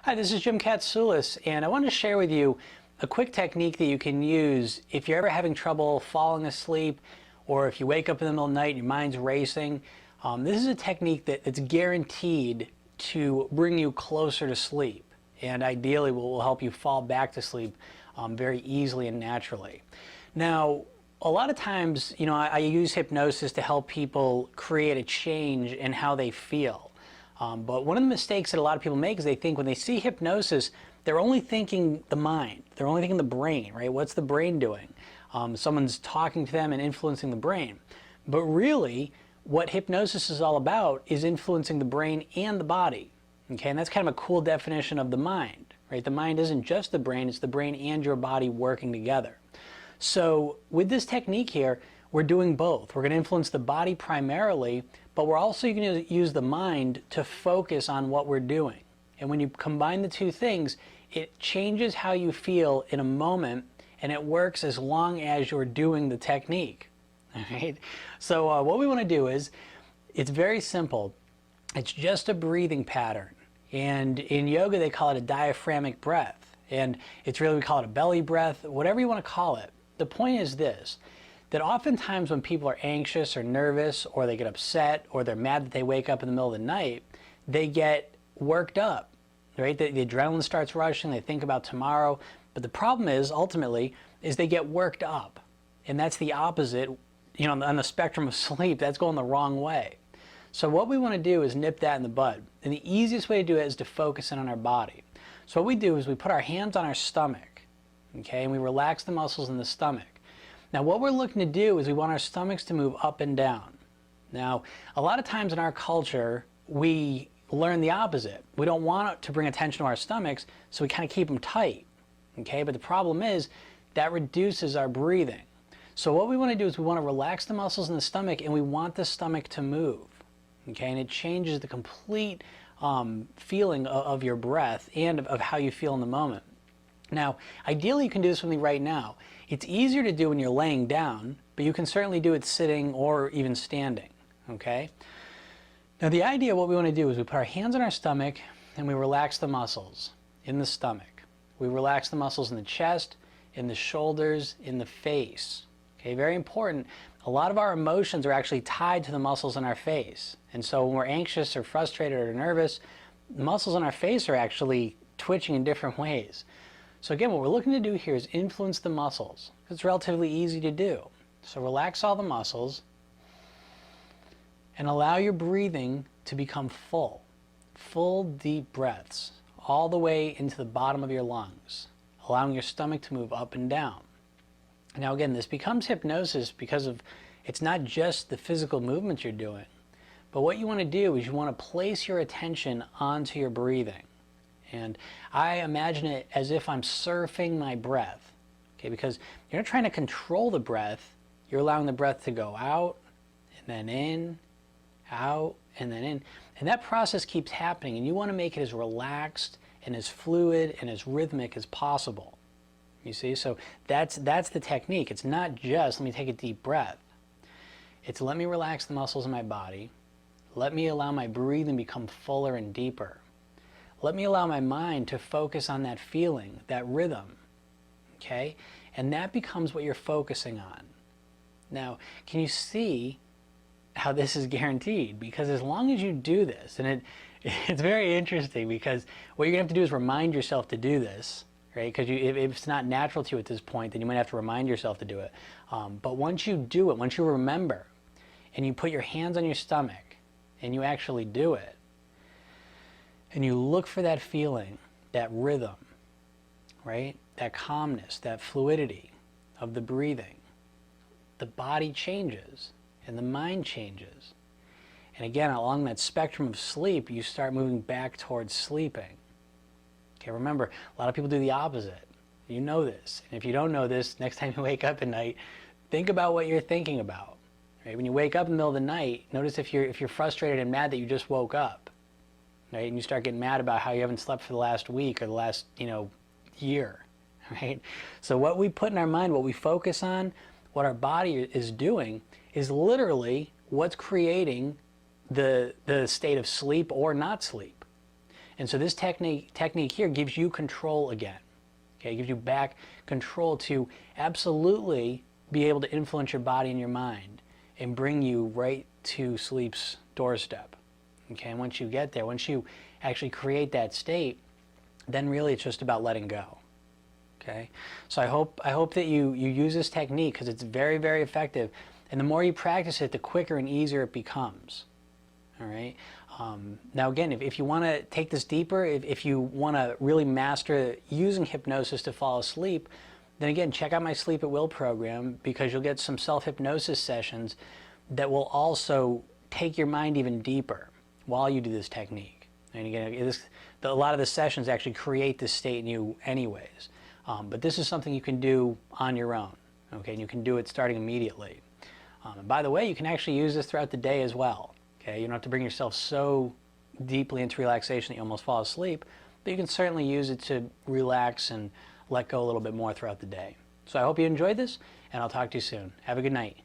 Hi, this is Jim Katsoulis, and I want to share with you a quick technique that you can use if you're ever having trouble falling asleep, or if you wake up in the middle of the night and your mind's racing. This is a technique that's guaranteed to bring you closer to sleep, and ideally will help you fall back to sleep very easily and naturally. Now, a lot of times, I use hypnosis to help people create a change in how they feel. But one of the mistakes that a lot of people make is they think when they see hypnosis, they're only thinking the mind. They're only thinking the brain, right? What's the brain doing? Someone's talking to them and influencing the brain. But really, what hypnosis is all about is influencing the brain and the body. Okay, and that's kind of a cool definition of the mind, right? The mind isn't just the brain, it's the brain and your body working together. So with this technique here, we're doing both. We're going to influence the body primarily, but we're also going to use the mind to focus on what we're doing. And when you combine the two things, it changes how you feel in a moment, and it works as long as you're doing the technique. All right? So what we want to do is, it's very simple. It's just a breathing pattern. And in yoga, they call it a diaphragmic breath. And it's really, we call it a belly breath, whatever you want to call it. The point is this, that oftentimes when people are anxious or nervous, or they get upset, or they're mad that they wake up in the middle of the night, they get worked up, right? The adrenaline starts rushing, they think about tomorrow. But the problem is, ultimately, is they get worked up. And that's the opposite, on the spectrum of sleep, that's going the wrong way. So what we want to do is nip that in the bud. And the easiest way to do it is to focus in on our body. So what we do is we put our hands on our stomach, okay, and we relax the muscles in the stomach. Now what we're looking to do is we want our stomachs to move up and down. Now, a lot of times in our culture, we learn the opposite. We don't want to bring attention to our stomachs, so we kind of keep them tight, okay? But the problem is that reduces our breathing. So what we want to do is we want to relax the muscles in the stomach, and we want the stomach to move, okay? And it changes the complete feeling of your breath and of how you feel in the moment. Now, ideally you can do this with me right now. It's easier to do when you're laying down, but you can certainly do it sitting or even standing, okay? Now the idea, what we want to do is we put our hands on our stomach and we relax the muscles in the stomach. We relax the muscles in the chest, in the shoulders, in the face. Okay, very important. A lot of our emotions are actually tied to the muscles in our face. And so when we're anxious or frustrated or nervous, the muscles in our face are actually twitching in different ways. So again, what we're looking to do here is influence the muscles. It's relatively easy to do. So relax all the muscles and allow your breathing to become full. Full, deep breaths all the way into the bottom of your lungs, allowing your stomach to move up and down. Now again, this becomes hypnosis because it's not just the physical movements you're doing, but what you want to do is you want to place your attention onto your breathing. And I imagine it as if I'm surfing my breath, okay? Because you're not trying to control the breath, you're allowing the breath to go out, and then in, out, and then in. And that process keeps happening, and you want to make it as relaxed and as fluid and as rhythmic as possible. You see, so that's the technique. It's not just, let me take a deep breath. It's let me relax the muscles in my body. Let me allow my breathing become fuller and deeper. Let me allow my mind to focus on that feeling, that rhythm, okay? And that becomes what you're focusing on. Now, can you see how this is guaranteed? Because as long as you do this, and it's very interesting, because what you're going to have to do is remind yourself to do this, right? Because if it's not natural to you at this point, then you might have to remind yourself to do it. But once you do it, once you remember, and you put your hands on your stomach, and you actually do it, and you look for that feeling, that rhythm, right? That calmness, that fluidity of the breathing. The body changes and the mind changes. And again, along that spectrum of sleep, you start moving back towards sleeping. Okay, remember, a lot of people do the opposite. You know this. And if you don't know this, next time you wake up at night, think about what you're thinking about. Right? When you wake up in the middle of the night, notice if you're frustrated and mad that you just woke up. Right? And you start getting mad about how you haven't slept for the last week or the last, year, right? So what we put in our mind, what we focus on, what our body is doing is literally what's creating the state of sleep or not sleep. And so this technique here gives you control again. Okay, it gives you back control to absolutely be able to influence your body and your mind and bring you right to sleep's doorstep. Okay, and once you get there, once you actually create that state, then really it's just about letting go. Okay, so I hope that you use this technique, because it's very, very effective, and the more you practice it, the quicker and easier it becomes. All right. Now again, if you want to take this deeper, if you want to really master using hypnosis to fall asleep, then again, check out my Sleep at Will program, because you'll get some self-hypnosis sessions that will also take your mind even deeper while you do this technique. And again, a lot of the sessions actually create this state in you anyways. But this is something you can do on your own, okay? And you can do it starting immediately. And by the way, you can actually use this throughout the day as well. Okay, you don't have to bring yourself so deeply into relaxation that you almost fall asleep, but you can certainly use it to relax and let go a little bit more throughout the day. So I hope you enjoyed this, and I'll talk to you soon. Have a good night.